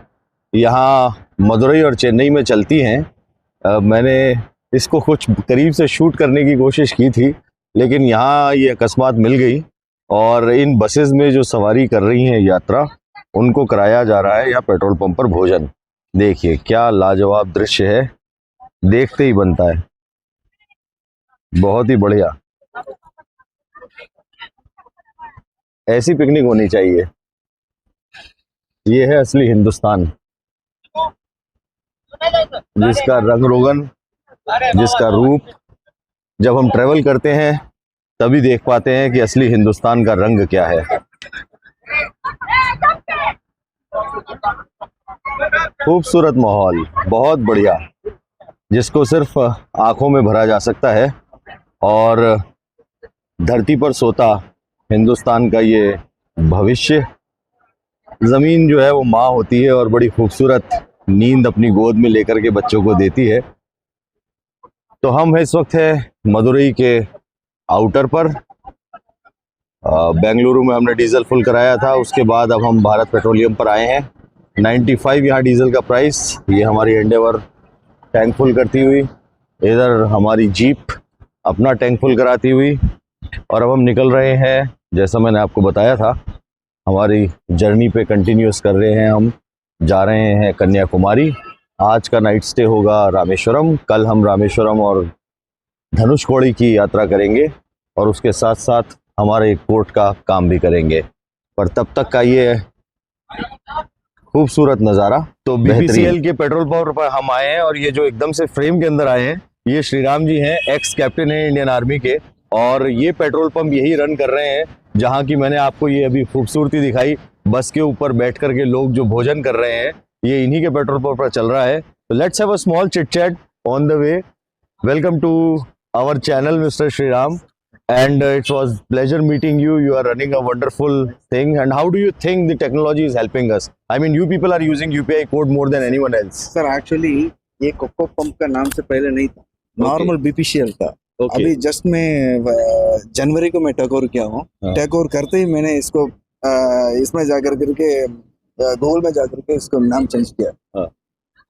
A: यहाँ मदुरई और चेन्नई में चलती हैं। मैंने इसको कुछ करीब से शूट करने की कोशिश की थी, लेकिन यहाँ ये अकस्मात मिल गई। और इन बसेस में जो सवारी कर रही हैं यात्रा, उनको कराया जा रहा है यहाँ पेट्रोल पंप पर भोजन। देखिए क्या लाजवाब दृश्य है, देखते ही बनता है, बहुत ही बढ़िया। ऐसी पिकनिक होनी चाहिए। ये है असली हिंदुस्तान, जिसका रंग रोगन, जिसका रूप जब हम ट्रेवल करते हैं तभी देख पाते हैं कि असली हिंदुस्तान का रंग क्या है। खूबसूरत माहौल, बहुत बढ़िया, जिसको सिर्फ आंखों में भरा जा सकता है। और धरती पर सोता हिंदुस्तान का ये भविष्य, जमीन जो है वो माँ होती है और बड़ी खूबसूरत नींद अपनी गोद में लेकर के बच्चों को देती है। तो हम इस वक्त है मदुरई के आउटर पर। बेंगलुरु में हमने डीजल फुल कराया था, उसके बाद अब हम भारत पेट्रोलियम पर आए हैं। 95 यहाँ डीजल का प्राइस। ये हमारी एंडेवर टैंक फुल करती हुई, इधर हमारी जीप अपना टैंक फुल कराती हुई, और अब हम निकल रहे हैं, जैसा मैंने आपको बताया था, हमारी जर्नी पे कंटिन्यूस कर रहे हैं। हम जा रहे हैं कन्याकुमारी। आज का नाइट स्टे होगा रामेश्वरम। कल हम रामेश्वरम और धनुषकोडी की यात्रा करेंगे और उसके साथ साथ हमारे कोर्ट का काम भी करेंगे। पर तब तक का ये खूबसूरत नज़ारा। तो BPCL के पेट्रोल पंप पर हम आए हैं और ये जो एकदम से फ्रेम के अंदर आए हैं, ये श्री राम जी हैं, एक्स कैप्टन हैं इंडियन आर्मी के, और ये पेट्रोल पंप यही रन कर रहे हैं जहाँ की मैंने आपको ये अभी खूबसूरती दिखाई। बस के ऊपर बैठ करके लोग जो भोजन कर रहे हैं, ये इन्हीं के पेट्रोल पंप पर चल रहा है। तो let's have a small chit chat on the way. Welcome to our channel mister Shri Ram, and it was pleasure meeting you. You are running a wonderful thing, and how do you think the technology is helping us? I mean, you people are using UPI code more than anyone else.
E: Sir actually ये cocoa pump का नाम से पहले नहीं था, normal BPCL था। अभी just मैं जनवरी को मैं टेक ओवर किया हूँ। टेक ओवर करते ही मैंने इसको इसमें जाकर करके गूगल में जाकर के इसको नाम चेंज किया।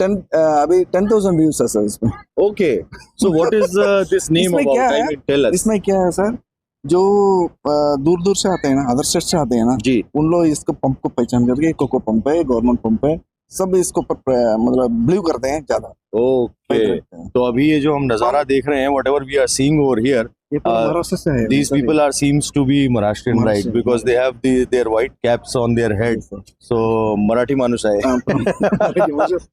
E: अभी 10,000 व्यूज है सर इसमें।
A: Okay, so what is this name
E: इसमें
A: about?
E: क्या
A: I
E: है?
A: mean, tell us.
E: इसमें क्या है सर, जो दूर दूर से आते हैं ना, अदर स्टेट से आते हैं ना
A: जी,
E: उन लोग इसको पंप को पहचान करके कोको पंप है, गवर्नमेंट पंप है, सब इसको मतलब बिलीव करते हैं ज्यादा।
A: ओके। तो अभी ये जो हम नज़ारा देख रहे हैं, whatever we are seeing over here,
E: ये तो महाराष्ट्र से है।
A: these people are seems to be Maharashtrian, right?
E: Maharashtrian.
A: Because they have their white caps on their head. So Marathi माणूस आहे,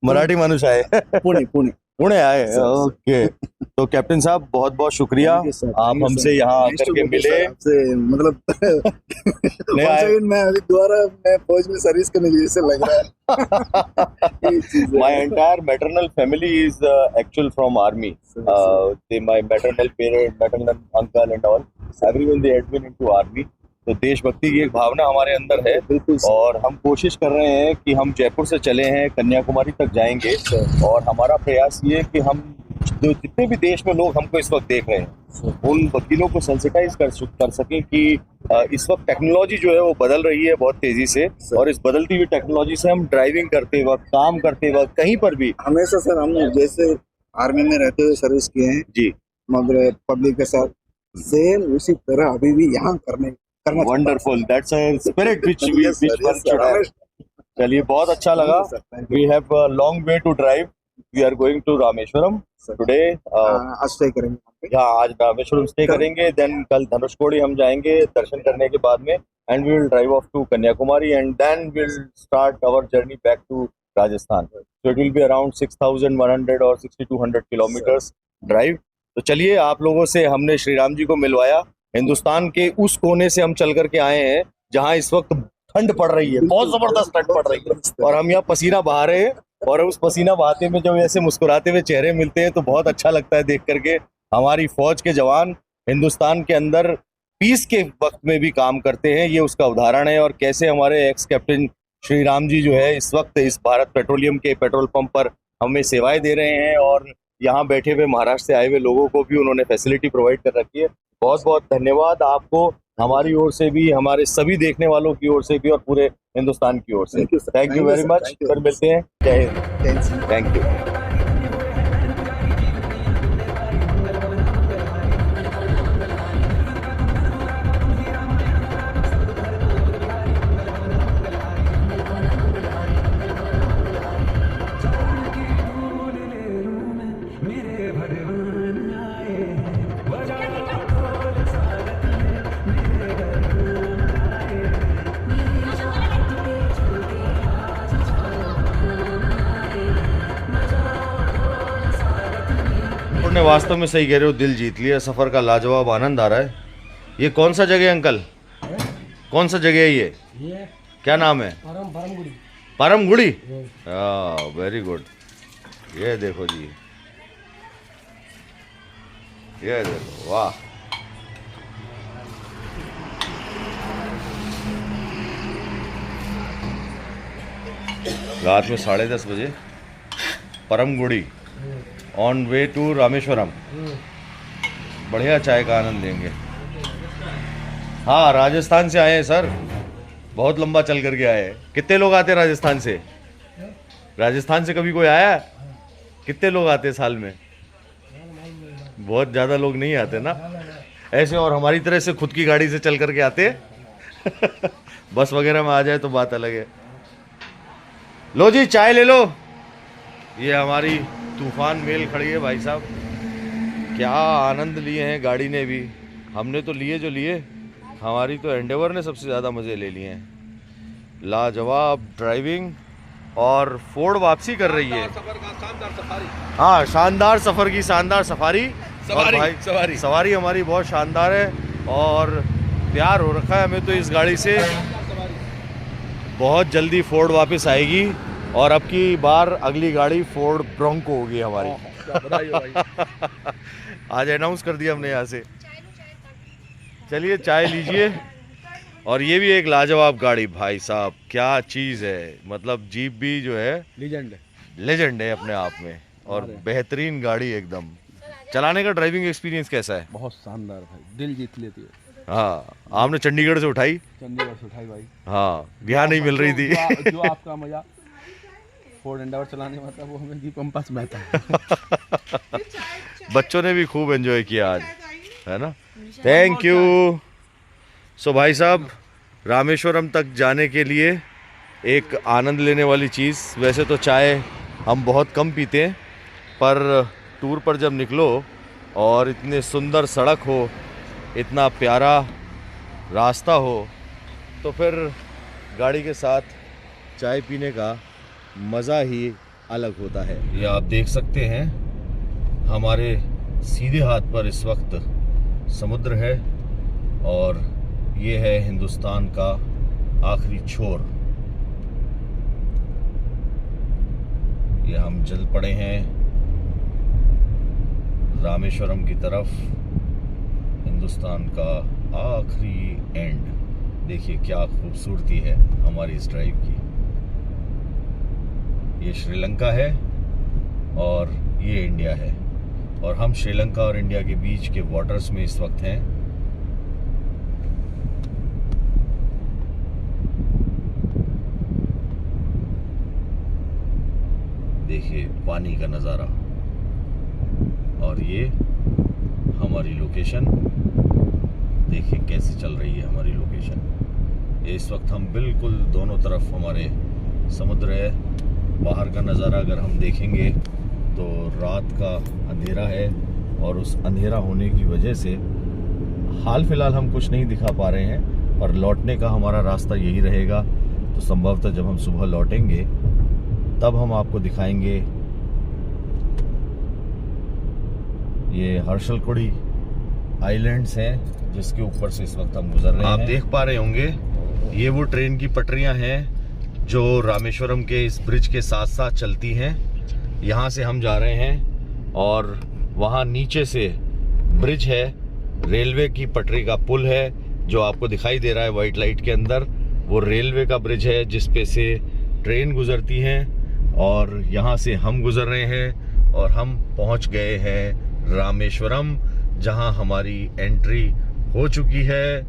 A: मराठी माणूस आहे,
E: पुणे पुणे
A: पुणे आए। ओके, तो कैप्टन साहब बहुत बहुत शुक्रिया, आप हमसे यहाँ आकर के मिले।
E: मतलब
A: नहीं आए।
E: मैं अभी दोबारा मैं फौज में सर्विस करने जैसे लग रहा है।
A: My entire maternal family is actual from army. My maternal parent, maternal uncle and all, everyone they had been into army. तो देशभक्ति की एक भावना हमारे अंदर है, और हम कोशिश कर रहे हैं कि हम जयपुर से चले हैं, कन्याकुमारी तक जाएंगे, और हमारा प्रयास ये है कि हम जो जितने भी देश में लोग हमको इस वक्त देख रहे हैं, उन वकीलों को सेंसिटाइज कर सकें कि इस वक्त टेक्नोलॉजी जो है वो बदल रही है बहुत तेजी से, और इस बदलती हुई टेक्नोलॉजी से हम ड्राइविंग करते वक्त, काम करते वक्त, कहीं पर भी
E: हमेशा सर हम जैसे आर्मी में रहते हुए सर्विस किए हैं
A: जी,
E: मगर पब्लिक के साथ सेम उसी तरह अभी भी यहाँ करना
A: wonderful, that's a spirit which one should have. चलिए बहुत अच्छा लगा। We have a long way to drive. We are going to Rameswaram today.
E: आज स्टे करेंगे,
A: आज रामेश्वरम स्टे करेंगे, देन कल धनुषकोडी हम जाएंगे दर्शन करने के बाद में, and we will drive off to Kanyakumari, and then we will start our journey back to Rajasthan. So it will be around 6,100 और 6,200 किलोमीटर्स ड्राइव। तो चलिए, आप लोगों से हमने श्री राम जी को मिलवाया। हिंदुस्तान के उस कोने से हम चल करके आए हैं जहां इस वक्त ठंड पड़ रही है, बहुत जबरदस्त ठंड पड़ रही है, और हम यहाँ पसीना बहा रहे हैं, और उस पसीना बहाते में जब ऐसे मुस्कुराते हुए चेहरे मिलते हैं तो बहुत अच्छा लगता है देख करके। हमारी फौज के जवान हिंदुस्तान के अंदर पीस के वक्त में भी काम करते हैं, ये उसका उदाहरण है। और कैसे हमारे एक्स कैप्टन श्री राम जी जो है इस वक्त इस भारत पेट्रोलियम के पेट्रोल पंप पर हमें सेवाएं दे रहे हैं, और यहाँ बैठे हुए महाराष्ट्र से आए हुए लोगों को भी उन्होंने फैसिलिटी प्रोवाइड कर रखी है। बहुत बहुत धन्यवाद आपको, हमारी ओर से भी, हमारे सभी देखने वालों की ओर से भी, और पूरे हिंदुस्तान की ओर से। Thank you very much. फिर मिलते हैं। जय हिंद। Thank you. आपने वास्तव में सही कह रहे हो, दिल जीत लिया। सफ़र का लाजवाब आनंद आ रहा है। ये कौन सा जगह है अंकल? कौन सा जगह है ये? क्या नाम है? परमगुड़ी। Very good. ये देखो जी, ये देखो, वाह। रात में 10:30 बजे परमगुड़ी, ऑन वे टू रामेश्वरम। बढ़िया चाय का आनंद लेंगे। हाँ, राजस्थान से आए हैं सर, बहुत लंबा चल करके आए हैं। कितने लोग आते हैं राजस्थान से? राजस्थान से कभी कोई आया? कितने लोग आते हैं साल में? बहुत ज़्यादा लोग नहीं आते ना ऐसे, और हमारी तरह से खुद की गाड़ी से चल करके आते हैं। बस वगैरह में आ जाए तो बात अलग है। लो जी, चाय ले लो। ये हमारी तूफान मेल खड़ी है भाई साहब। क्या आनंद लिए हैं गाड़ी ने भी। हमने तो लिए जो लिए, हमारी तो एंडेवर ने सबसे ज़्यादा मज़े ले लिए हैं। लाजवाब ड्राइविंग, और फोर्ड वापसी कर रही है। हाँ, शानदार सफ़र की शानदार सफारी। और भाई सवारी हमारी बहुत शानदार है, और प्यार हो रखा है हमें तो इस गाड़ी से। बहुत जल्दी फोर्ड वापस आएगी, और अब की बार अगली गाड़ी फोर्ड ब्रोंको होगी हमारी। आज अनाउंस कर दिया हमने यहाँ से। चलिए चाय लीजिए। और ये भी एक लाजवाब गाड़ी भाई साहब, क्या चीज़ है। मतलब जीप भी जो है लेजेंड है अपने आप में, और बेहतरीन गाड़ी एकदम। चलाने का ड्राइविंग एक्सपीरियंस कैसा है?
C: बहुत शानदार भाई, दिल जीत लेती है।
A: हाँ, आपने चंडीगढ़ से उठाई?
C: चंडीगढ़ से उठाई भाई।
A: हाँ, यहाँ नहीं मिल रही थी।
C: जो आपका मजा फोर्ड एंडेवर चलाने में था, वो हमें जीप कंपास में था।
A: बच्चों ने भी खूब एंजॉय किया आज, है ना। Thank you. सो भाई साहब, रामेश्वरम तक जाने के लिए एक आनंद लेने वाली चीज़। वैसे तो चाय हम बहुत कम पीते हैं, पर टूर पर जब निकलो और इतने सुंदर सड़क हो, इतना प्यारा रास्ता हो, तो फिर गाड़ी के साथ चाय पीने का मज़ा ही अलग होता है। ये आप देख सकते हैं, हमारे सीधे हाथ पर इस वक्त समुद्र है, और ये है हिंदुस्तान का आखिरी छोर। ये हम चल पड़े हैं रामेश्वरम की तरफ, हिंदुस्तान का आखिरी एंड। देखिए क्या खूबसूरती है हमारी इस ड्राइव की। ये श्रीलंका है और ये इंडिया है, और हम श्रीलंका और इंडिया के बीच के वाटर्स में इस वक्त हैं। देखिए पानी का नज़ारा, और ये हमारी लोकेशन। देखिए कैसे चल रही है हमारी लोकेशन। इस वक्त हम बिल्कुल दोनों तरफ हमारे समुद्र है। बाहर का नज़ारा अगर हम देखेंगे तो रात का अंधेरा है, और उस अंधेरा होने की वजह से हाल फिलहाल हम कुछ नहीं दिखा पा रहे हैं, पर लौटने का हमारा रास्ता यही रहेगा। तो संभवतः जब हम सुबह लौटेंगे तब हम आपको दिखाएंगे। ये हर्षलकुड़ी आइलैंड्स हैं जिसके ऊपर से इस वक्त हम गुजर रहे हैं। आप देख पा रहे होंगे, ये वो ट्रेन की पटरियां हैं जो रामेश्वरम के इस ब्रिज के साथ साथ चलती हैं। यहाँ से हम जा रहे हैं, और वहाँ नीचे से ब्रिज है, रेलवे की पटरी का पुल है जो आपको दिखाई दे रहा है वाइट लाइट के अंदर। वो रेलवे का ब्रिज है जिस पे से ट्रेन गुजरती हैं, और यहाँ से हम गुजर रहे हैं, और हम पहुँच गए हैं रामेश्वरम, जहाँ हमारी एंट्री हो चुकी है।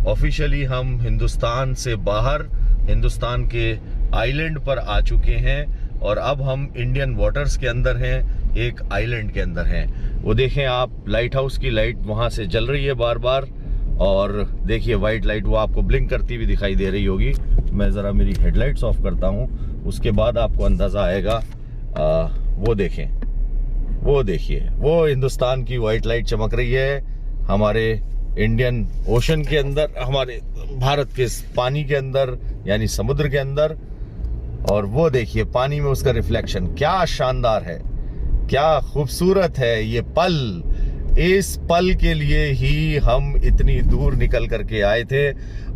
A: ऑफिशियली हम हिंदुस्तान से बाहर हिंदुस्तान के आइलैंड पर आ चुके हैं, और अब हम इंडियन वाटर्स के अंदर हैं, एक आइलैंड के अंदर हैं। वो देखें आप, लाइट हाउस की लाइट वहाँ से जल रही है बार बार, और देखिए वाइट लाइट वो आपको ब्लिंक करती हुई दिखाई दे रही होगी। मैं ज़रा मेरी हेडलाइट्स ऑफ करता हूँ, उसके बाद आपको अंदाज़ा आएगा। वो देखें, वो देखिए, वो हिंदुस्तान की वाइट लाइट चमक रही है हमारे इंडियन ओशन के अंदर, हमारे भारत के पानी के अंदर, यानी समुद्र के अंदर। और वो देखिए पानी में उसका रिफ्लेक्शन क्या शानदार है। क्या खूबसूरत है ये पल। इस पल के लिए ही हम इतनी दूर निकल करके आए थे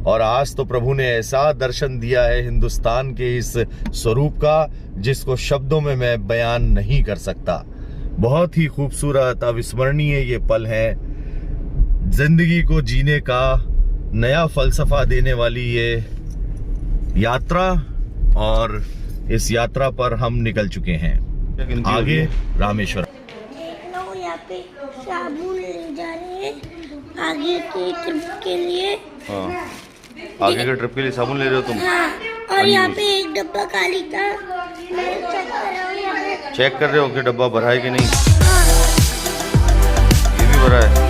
A: और आज तो प्रभु ने ऐसा दर्शन दिया है हिंदुस्तान के इस स्वरूप का जिसको शब्दों में मैं बयान नहीं कर सकता। बहुत ही खूबसूरत अविस्मरणीय ये पल है। जिंदगी को जीने का नया फलसफा देने वाली ये यात्रा, और इस यात्रा पर हम निकल चुके हैं आगे रामेश्वर।
B: यहाँ पे साबुन ले जा रहे हैं आगे की ट्रिप के लिए।
A: हाँ, आगे के ट्रिप के लिए साबुन ले रहे हो तुम?
B: हाँ, और यहाँ पे एक डब्बा खाली था, मैं चेक कर रहा हूँ यहाँ पे।
A: चेक कर रहे हो कि डब्बा भरा है कि नहीं?
B: हाँ।
A: ये भी भरा है।